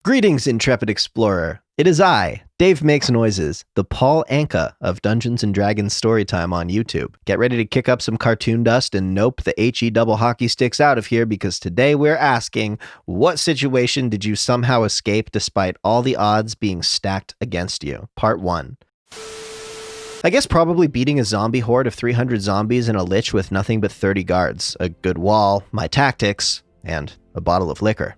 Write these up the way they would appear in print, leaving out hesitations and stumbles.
Greetings, intrepid explorer. It is I, Dave Makes Noises, the Paul Anka of Dungeons & Dragons Storytime on YouTube. Get ready to kick up some cartoon dust and nope the HE double hockey sticks out of here, because today we're asking, what situation did you somehow escape despite all the odds being stacked against you? Part 1. I guess probably beating a zombie horde of 300 zombies and a lich with nothing but 30 guards, a good wall, my tactics, and a bottle of liquor.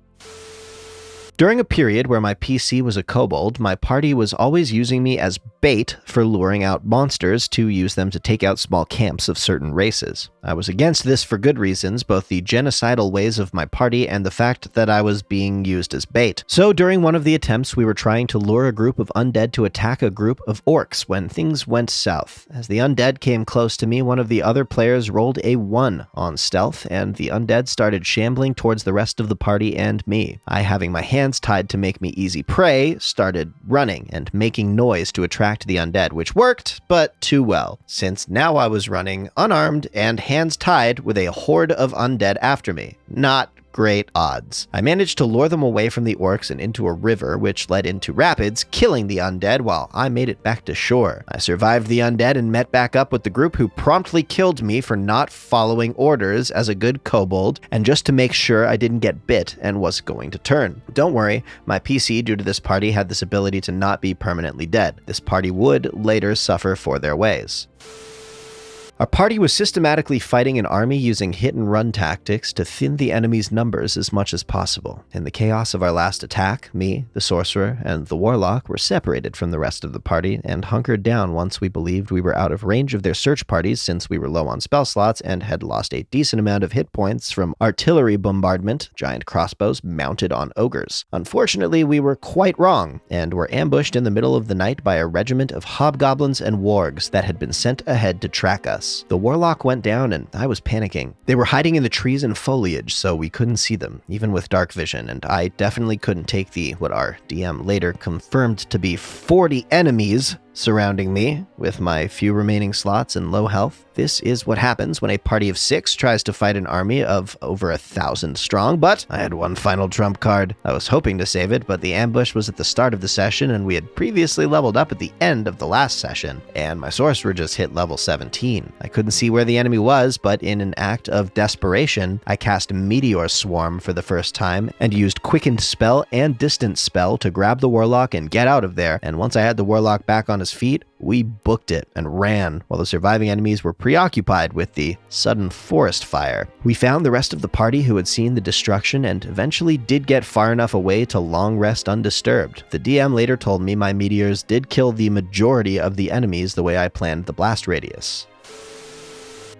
During a period where my PC was a kobold, my party was always using me as bait for luring out monsters to use them to take out small camps of certain races. I was against this for good reasons, both the genocidal ways of my party and the fact that I was being used as bait. So during one of the attempts, we were trying to lure a group of undead to attack a group of orcs when things went south. As the undead came close to me, one of the other players rolled a 1 on stealth, and the undead started shambling towards the rest of the party and me. I, having my hands tied to make me easy prey, started running and making noise to attract the undead, which worked, but too well, since now I was running unarmed and hands tied with a horde of undead after me. Not great odds. I managed to lure them away from the orcs and into a river, which led into rapids, killing the undead while I made it back to shore. I survived the undead and met back up with the group, who promptly killed me for not following orders as a good kobold, and just to make sure I didn't get bit and was going to turn. Don't worry, my PC, due to this party, had this ability to not be permanently dead. This party would later suffer for their ways. Our party was systematically fighting an army using hit-and-run tactics to thin the enemy's numbers as much as possible. In the chaos of our last attack, me, the Sorcerer, and the Warlock were separated from the rest of the party and hunkered down once we believed we were out of range of their search parties, since we were low on spell slots and had lost a decent amount of hit points from artillery bombardment, giant crossbows mounted on ogres. Unfortunately, we were quite wrong, and were ambushed in the middle of the night by a regiment of hobgoblins and wargs that had been sent ahead to track us. The Warlock went down and I was panicking. They were hiding in the trees and foliage, so we couldn't see them, even with dark vision, and I definitely couldn't take what our DM later confirmed to be 40 enemies surrounding me with my few remaining slots and low health. This is what happens when a party of 6 tries to fight an army of over 1,000 strong, but I had one final trump card. I was hoping to save it, but the ambush was at the start of the session, and we had previously leveled up at the end of the last session, and my Sorcerer just hit level 17. I couldn't see where the enemy was, but in an act of desperation, I cast Meteor Swarm for the first time and used Quickened Spell and Distance Spell to grab the Warlock and get out of there, and once I had the Warlock back on his feet, we booked it and ran while the surviving enemies were preoccupied with the sudden forest fire. We found the rest of the party who had seen the destruction and eventually did get far enough away to long rest undisturbed. The DM later told me my meteors did kill the majority of the enemies the way I planned the blast radius.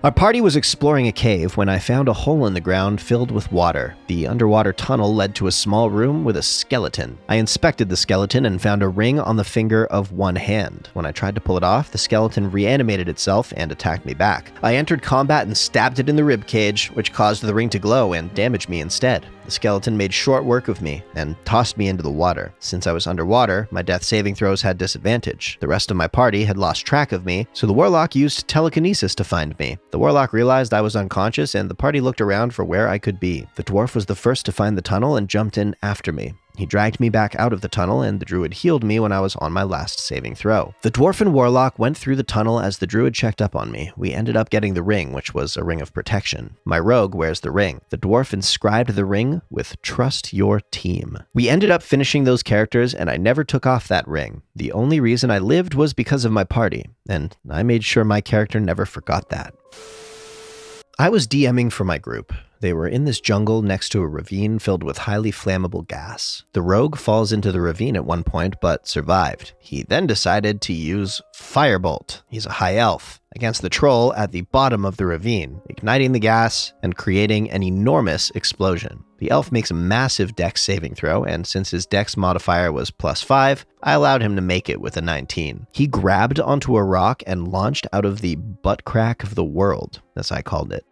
Our party was exploring a cave when I found a hole in the ground filled with water. The underwater tunnel led to a small room with a skeleton. I inspected the skeleton and found a ring on the finger of one hand. When I tried to pull it off, the skeleton reanimated itself and attacked me back. I entered combat and stabbed it in the ribcage, which caused the ring to glow and damage me instead. The skeleton made short work of me and tossed me into the water. Since I was underwater, my death saving throws had disadvantage. The rest of my party had lost track of me, so the Warlock used telekinesis to find me. The Warlock realized I was unconscious, and the party looked around for where I could be. The dwarf was the first to find the tunnel and jumped in after me. He dragged me back out of the tunnel, and the druid healed me when I was on my last saving throw. The dwarf and Warlock went through the tunnel as the druid checked up on me. We ended up getting the ring, which was a ring of protection. My rogue wears the ring. The dwarf inscribed the ring with "Trust your team." We ended up finishing those characters, and I never took off that ring. The only reason I lived was because of my party, and I made sure my character never forgot that. I was DMing for my group. They were in this jungle next to a ravine filled with highly flammable gas. The rogue falls into the ravine at one point, but survived. He then decided to use Firebolt. He's a high elf against the troll at the bottom of the ravine, igniting the gas and creating an enormous explosion. The elf makes a massive dex saving throw, and since his dex modifier was +5, I allowed him to make it with a 19. He grabbed onto a rock and launched out of the butt crack of the world, as I called it.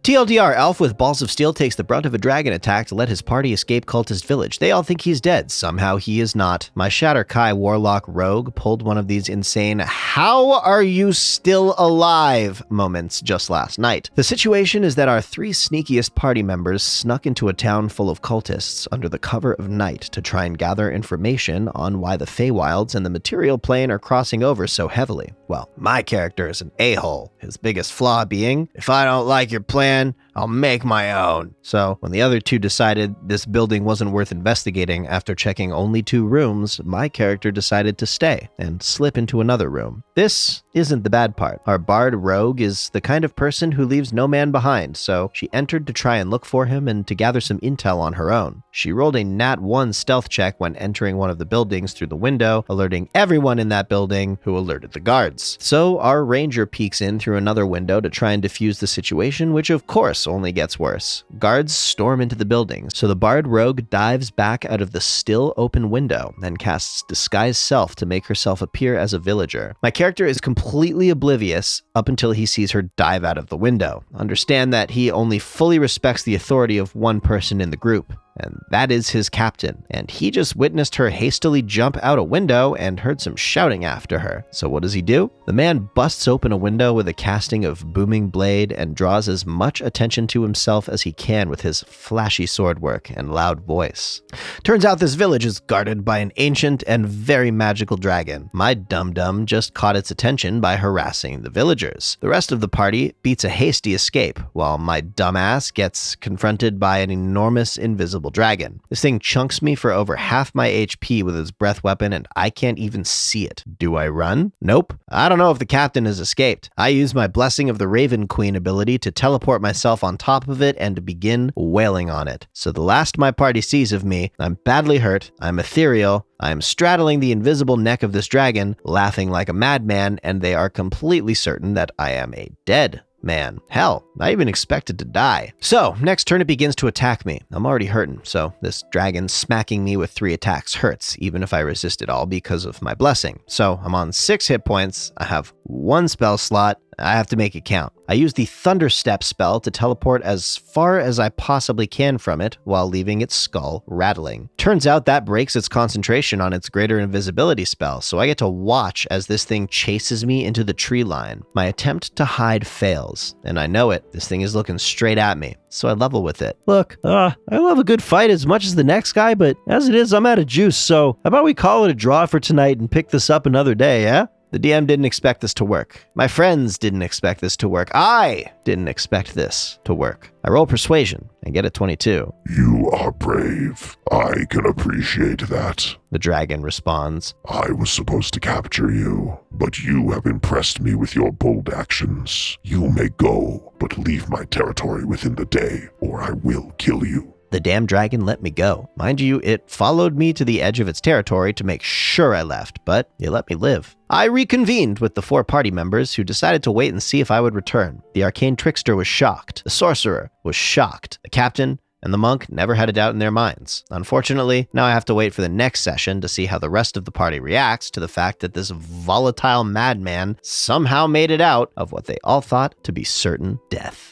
TLDR, Elf with Balls of Steel takes the brunt of a dragon attack to let his party escape cultist village. They all think he's dead. Somehow he is not. My Shatter Kai Warlock Rogue pulled one of these insane "how are you still alive" moments just last night. The situation is that our 3 sneakiest party members snuck into a town full of cultists under the cover of night to try and gather information on why the Feywilds and the material plane are crossing over so heavily. Well, my character is an a-hole, his biggest flaw being, if I don't like your plan, I'll make my own. So when the other 2 decided this building wasn't worth investigating after checking only 2 rooms, my character decided to stay and slip into another room. This isn't the bad part. Our bard Rogue is the kind of person who leaves no man behind, so she entered to try and look for him and to gather some intel on her own. She rolled a nat 1 stealth check when entering one of the buildings through the window, alerting everyone in that building, who alerted the guards. So our ranger peeks in through another window to try and defuse the situation, which of course only gets worse. Guards storm into the building, so the bard Rogue dives back out of the still open window and casts Disguise Self to make herself appear as a villager. My character is completely oblivious up until he sees her dive out of the window. Understand that he only fully respects the authority of one person in the group, and that is his captain. And he just witnessed her hastily jump out a window and heard some shouting after her. So what does he do? The man busts open a window with a casting of Booming Blade and draws as much attention to himself as he can with his flashy sword work and loud voice. Turns out this village is guarded by an ancient and very magical dragon. My dum-dum just caught its attention by harassing the villagers. The rest of the party beats a hasty escape, while my dumbass gets confronted by an enormous invisible dragon. This thing chunks me for over half my HP with its breath weapon, and I can't even see it. Do I run? Nope. I don't know if the captain has escaped. I use my Blessing of the Raven Queen ability to teleport myself on top of it and to begin wailing on it. So the last my party sees of me, I'm badly hurt, I'm ethereal, I'm straddling the invisible neck of this dragon, laughing like a madman, and they are completely certain that I am a dead man. Hell, I even expected to die. So, next turn it begins to attack me. I'm already hurting, so this dragon smacking me with 3 attacks hurts, even if I resist it all because of my blessing. So, I'm on 6 hit points, I have 1 spell slot, I have to make it count. I use the Thunderstep spell to teleport as far as I possibly can from it while leaving its skull rattling. Turns out that breaks its concentration on its greater invisibility spell, so I get to watch as this thing chases me into the tree line. My attempt to hide fails, and I know it. This thing is looking straight at me, so I level with it. Look, I love a good fight as much as the next guy, but as it is, I'm out of juice, so how about we call it a draw for tonight and pick this up another day, yeah? The DM didn't expect this to work. My friends didn't expect this to work. I didn't expect this to work. I roll Persuasion and get a 22. You are brave. I can appreciate that. The dragon responds. I was supposed to capture you, but you have impressed me with your bold actions. You may go, but leave my territory within the day, or I will kill you. The damn dragon let me go. Mind you, it followed me to the edge of its territory to make sure I left, but it let me live. I reconvened with the 4 party members who decided to wait and see if I would return. The arcane trickster was shocked. The sorcerer was shocked. The captain and the monk never had a doubt in their minds. Unfortunately, now I have to wait for the next session to see how the rest of the party reacts to the fact that this volatile madman somehow made it out of what they all thought to be certain death.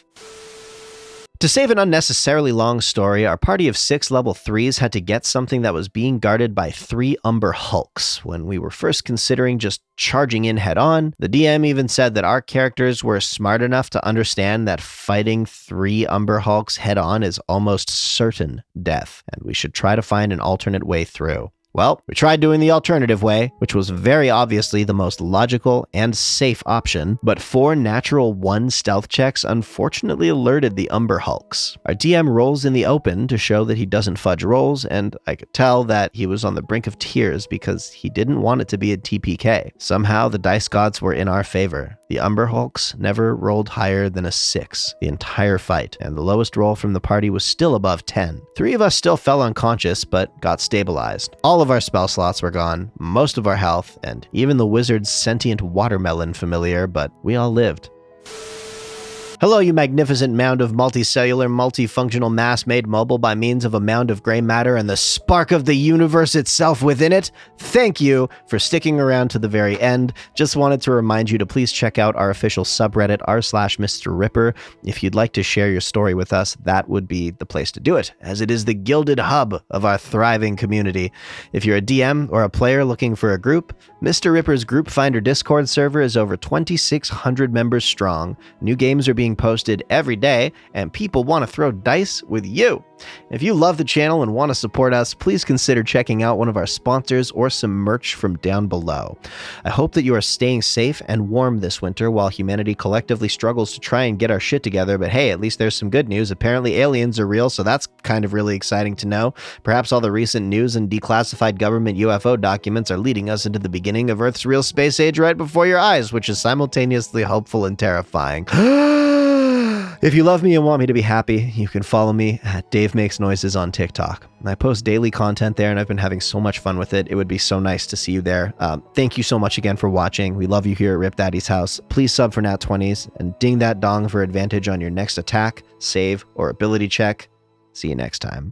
To save an unnecessarily long story, our party of 6 level 3s had to get something that was being guarded by 3 Umber Hulks. When we were first considering just charging in head on, the DM even said that our characters were smart enough to understand that fighting 3 Umber Hulks head on is almost certain death, and we should try to find an alternate way through. Well, we tried doing the alternative way, which was very obviously the most logical and safe option, but 4 natural 1 stealth checks unfortunately alerted the Umber Hulks. Our DM rolls in the open to show that he doesn't fudge rolls, and I could tell that he was on the brink of tears because he didn't want it to be a TPK. Somehow the dice gods were in our favor. The Umber Hulks never rolled higher than a 6 the entire fight, and the lowest roll from the party was still above 10. 3 of us still fell unconscious, but got stabilized. All of our spell slots were gone, most of our health, and even the wizard's sentient watermelon familiar, but we all lived. Hello, you magnificent mound of multicellular, multifunctional mass made mobile by means of a mound of gray matter and the spark of the universe itself within it. Thank you for sticking around to the very end. Just wanted to remind you to please check out our official subreddit, r/MrRipper. If you'd like to share your story with us, that would be the place to do it, as it is the gilded hub of our thriving community. If you're a DM or a player looking for a group, Mr. Ripper's Group Finder Discord server is over 2,600 members strong. New games are being posted every day, and people want to throw dice with you. If you love the channel and want to support us, please consider checking out one of our sponsors or some merch from down below. I hope that you are staying safe and warm this winter while humanity collectively struggles to try and get our shit together, but hey, at least there's some good news. Apparently aliens are real, so that's kind of really exciting to know. Perhaps all the recent news and declassified government UFO documents are leading us into the beginning of Earth's real space age right before your eyes, which is simultaneously hopeful and terrifying. If you love me and want me to be happy, you can follow me at Dave Makes Noises on TikTok. I post daily content there, and I've been having so much fun with it. It would be so nice to see you there. Thank you so much again for watching. We love you here at Rip Daddy's house. Please sub for Nat 20s and ding that dong for advantage on your next attack, save, or ability check. See you next time.